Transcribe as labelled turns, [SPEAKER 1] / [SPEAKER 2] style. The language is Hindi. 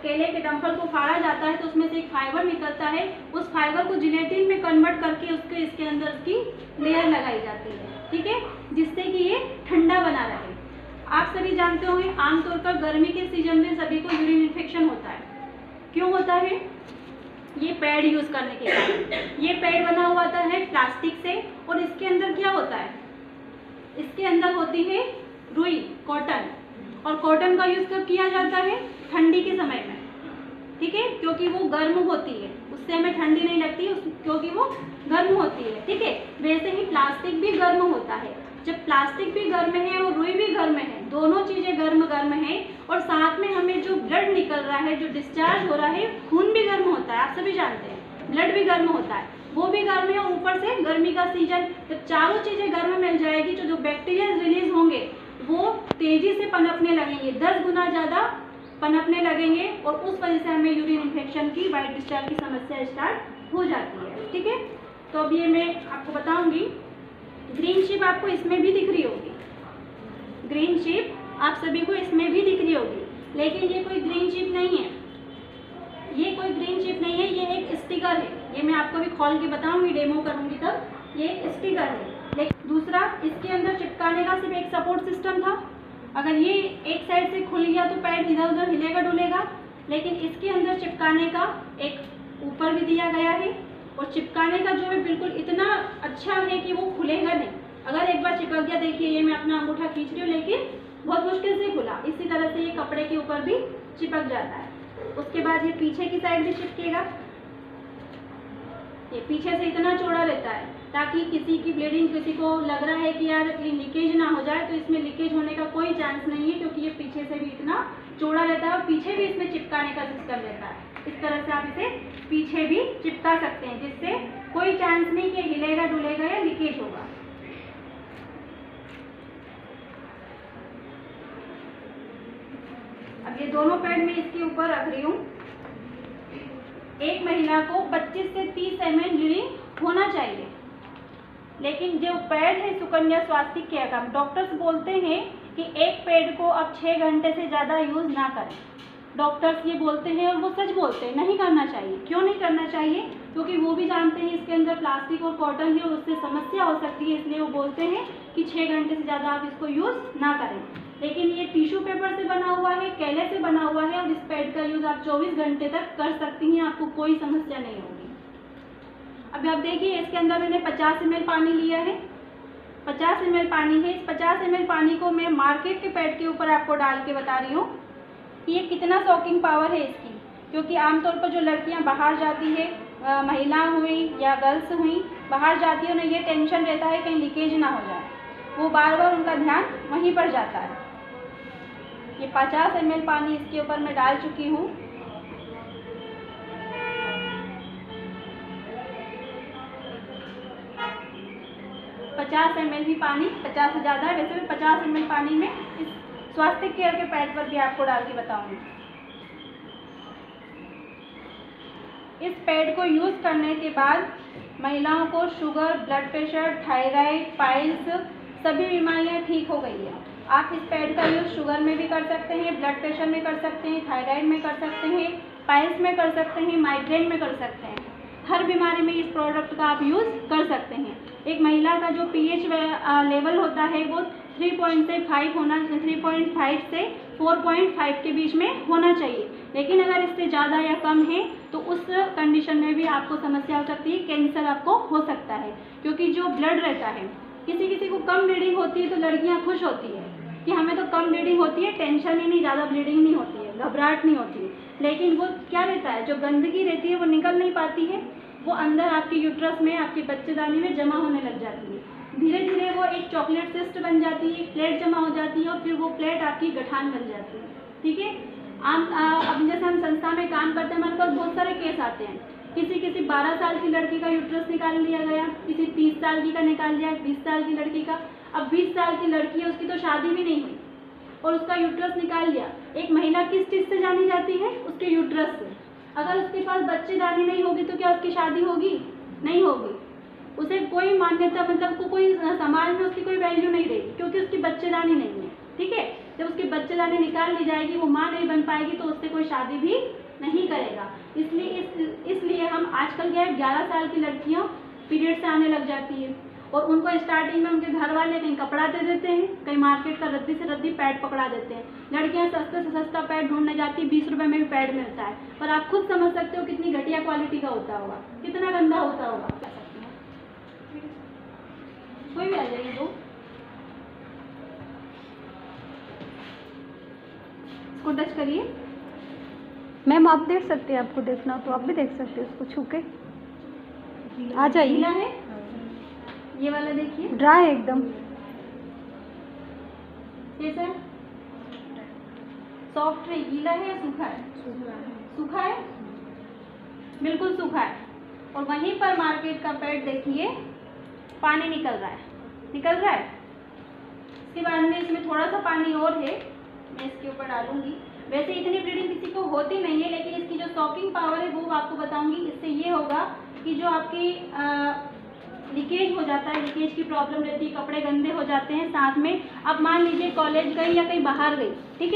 [SPEAKER 1] केले के डंठल को फाड़ा जाता है तो उसमें से एक फाइबर निकलता है, उस फाइबर को जिलेटिन में कन्वर्ट करके उसके इसके अंदर उसकी लेयर लगाई जाती है, ठीक है, जिससे कि ये ठंडा बना रहे। आप सभी जानते होंगे आमतौर पर गर्मी के सीजन में सभी को यूरिन इन्फेक्शन होता है। क्यों होता है? ये पैड यूज करने के कारण। ये पैड बना हुआ आता है प्लास्टिक से और इसके अंदर क्या होता है? इसके अंदर होती है रुई, कॉटन, और कॉटन का यूज कब किया जाता है? ठंडी के समय में, ठीक है, क्योंकि वो गर्म होती है, उससे हमें ठंडी नहीं लगती क्योंकि वो गर्म होती है, ठीक है। वैसे ही प्लास्टिक भी गर्म होता है। जब प्लास्टिक भी गर्म है और रुई भी गर्म है, दोनों चीजें गर्म है, और साथ में हमें जो ब्लड निकल रहा है, जो डिस्चार्ज हो रहा है, खून भी गर्म होता है, आप सभी जानते हैं, ब्लड भी गर्म होता है, वो भी गर्म है, ऊपर से गर्मी का सीजन, जब चारों चीजें गर्म मिल जाएगी तो जो बैक्टीरिया रिलीज होंगे वो तेजी से पनपने लगेंगे, 10 गुना ज़्यादा पनपने लगेंगे, और उस वजह से हमें यूरिन इन्फेक्शन की, वाइट डिस्चार्ज की समस्या स्टार्ट हो जाती है, ठीक है। तो अब ये मैं आपको बताऊंगी। ग्रीन शिप आपको इसमें भी दिख रही होगी, ग्रीन शिप आप सभी को इसमें भी दिख रही होगी, लेकिन ये कोई ग्रीन शिप नहीं है, ये कोई ग्रीन शिप नहीं है, ये एक स्टिकर है। ये मैं आपको भी खोल के बताऊंगी, डेमो करूंगी तब। ये स्टिकर है। लेकिन दूसरा, इसके अंदर चिपकाने का सिर्फ एक सपोर्ट सिस्टम था। अगर ये एक साइड से खुल गया तो पैड इधर उधर हिलेगा डुलेगा, लेकिन इसके अंदर चिपकाने का एक ऊपर भी दिया गया है, और चिपकाने का जो है बिल्कुल इतना अच्छा है कि वो खुलेगा नहीं। अगर एक बार चिपक गया, देखिए ये मैं अपना अंगूठा खींच रही हूँ, लेकिन बहुत मुश्किल से खुला। इसी तरह से ये कपड़े के ऊपर भी चिपक जाता है। उसके बाद ये पीछे की साइड भी चिपकेगा, ये पीछे से इतना चौड़ा रहता है ताकि किसी की ब्लीडिंग, किसी को लग रहा है कि यार लीकेज ना हो जाए, तो इसमें लीकेज होने का कोई चांस नहीं है, क्योंकि ये पीछे से भी इतना चौड़ा रहता है, और पीछे भी इसमें चिपकाने का सिस्टम रहता है। इस तरह से आप इसे पीछे भी चिपका सकते हैं, जिससे कोई चांस नहीं कि हिलेगा डुलेगा या लीकेज होगा। अब ये दोनों पैड मैं इसके ऊपर रख रही हूँ। एक महिला को 25 से 30 ml यूरिन होना चाहिए, लेकिन जो पैड है सुकन्या स्वास्थ्य केयर का, डॉक्टर्स बोलते हैं कि एक पैड को अब 6 घंटे से ज़्यादा यूज़ ना करें। डॉक्टर्स ये बोलते हैं, और वो सच बोलते हैं, नहीं करना चाहिए। क्यों नहीं करना चाहिए? क्योंकि वो भी जानते हैं इसके अंदर प्लास्टिक और कॉटन है और उससे समस्या हो सकती है, इसलिए वो बोलते हैं कि 6 घंटे से ज़्यादा आप इसको यूज़ ना करें। लेकिन ये टिश्यू पेपर से बना हुआ है, केले से बना हुआ है, और इस पैड का यूज़ आप 24 घंटे तक कर सकती हैं, आपको कोई समस्या नहीं होगी। अभी आप देखिए, इसके अंदर मैंने 50 ml पानी लिया है, 50 ml पानी है। इस 50 ml पानी को मैं मार्केट के पैड के ऊपर आपको डाल के बता रही हूँ कि ये कितना सॉकिंग पावर है इसकी, क्योंकि आमतौर पर जो लड़कियाँ बाहर जाती है, महिला हुई या गर्ल्स हुई, बाहर जाती है, उन्हें ये टेंशन रहता है कहीं लीकेज ना हो जाए, वो बार बार उनका ध्यान वहीं पर जाता है। ये 50 ml पानी इसके ऊपर मैं डाल चुकी हूँ। $50 ml ही पानी, 50 से ज़्यादा है, वैसे भी 50 ml पानी में इस स्वास्थ्य केयर के पैड पर भी आपको डाल के बताऊंगी। इस पैड को यूज़ करने के बाद महिलाओं को sugar, blood pressure, thyroid, piles सभी बीमारियां ठीक हो गई है। आप इस पैड का यूज़ शुगर में भी कर सकते हैं, ब्लड प्रेशर में कर सकते हैं, थायराइड में कर सकते हैं, पाइल्स में कर सकते हैं, माइग्रेन में कर सकते हैं। हर बीमारी में इस प्रोडक्ट का आप यूज़ कर सकते हैं। एक महिला का जो pH लेवल होता है वो 3.5 से 4.5 के बीच में होना चाहिए, लेकिन अगर इससे ज़्यादा या कम है तो उस कंडीशन में भी आपको समस्या हो सकती है, कैंसर आपको हो सकता है। क्योंकि जो ब्लड रहता है, किसी किसी को कम ब्लीडिंग होती है तो लड़कियां खुश होती है कि हमें तो कम ब्लीडिंग होती है, टेंशन ही नहीं, ज़्यादा ब्लीडिंग नहीं होती है, घबराहट नहीं होती है। लेकिन वो क्या रहता है, जो गंदगी रहती है वो निकल नहीं पाती है, वो अंदर आपके यूट्रस में, आपके बच्चेदानी में जमा होने लग जाती है। धीरे धीरे वो एक चॉकलेट सिस्ट बन जाती है, प्लेट जमा हो जाती है, और फिर वो प्लेट आपकी गठान बन जाती है, ठीक है। अब जैसे हम संस्था में काम करते हैं, हमारे पास बहुत सारे केस आते हैं। किसी 12 साल की लड़की का यूट्रस निकाल लिया गया, किसी 30 साल की का निकाल लिया, 20 साल की लड़की का। अब 20 साल की लड़की है, उसकी तो शादी भी नहीं हुई और उसका यूट्रस निकाल लिया। एक महिला किस चीज़ से जानी जाती है? उसके यूट्रस से। अगर उसके पास बच्चेदानी नहीं होगी तो क्या उसकी शादी होगी? नहीं होगी। उसे कोई मान्यता, मतलब को कोई समाज में उसकी कोई वैल्यू नहीं रहेगी, क्योंकि उसकी बच्चेदानी नहीं है, ठीक है। जब उसकी बच्चेदानी निकाल ली जाएगी, वो माँ नहीं बन पाएगी, तो उससे कोई शादी भी नहीं करेगा। इसलिए हम आजकल क्या है, 11 साल की लड़कियां पीरियड से आने लग जाती है और उनको स्टार्टिंग में उनके घर वाले कहीं कपड़ा दे देते हैं, कहीं मार्केट का रद्दी से रद्दी पैड पकड़ा देते हैं। लड़कियां सस्ते से सस्ता पैड ढूंढने जाती है, 20 रुपए में भी पैड मिलता है, पर आप खुद समझ सकते हो कितनी घटिया क्वालिटी का होता होगा, कितना गंदा होता होगा। कोई भी आ जाइए दो, इसको टच करिए।
[SPEAKER 2] मैम आप देख सकते हैं, आपको देखना हो तो आप भी देख सकते हैं, उसको छू के आ जाइए।
[SPEAKER 1] गीला है ये वाला, देखिए
[SPEAKER 2] ड्राई है एकदम।
[SPEAKER 1] कैसा सॉफ्ट है, गीला है या सूखा है? सूखा है, बिल्कुल सूखा है। और वहीं पर मार्केट का पैड देखिए, पानी निकल रहा है, निकल रहा है। इसके बाद में इसमें थोड़ा सा पानी और है, मैं इसके ऊपर डालूंगी। वैसे इतनी ब्लीडिंग किसी को होती नहीं है, लेकिन इसकी जो सॉकिंग पावर है वो आपको बताऊंगी। इससे ये होगा कि जो आपकी लीकेज हो जाता है, लीकेज की प्रॉब्लम रहती है, कपड़े गंदे हो जाते हैं, साथ में अब मान लीजिए कॉलेज गई या कहीं बाहर गई, ठीक है।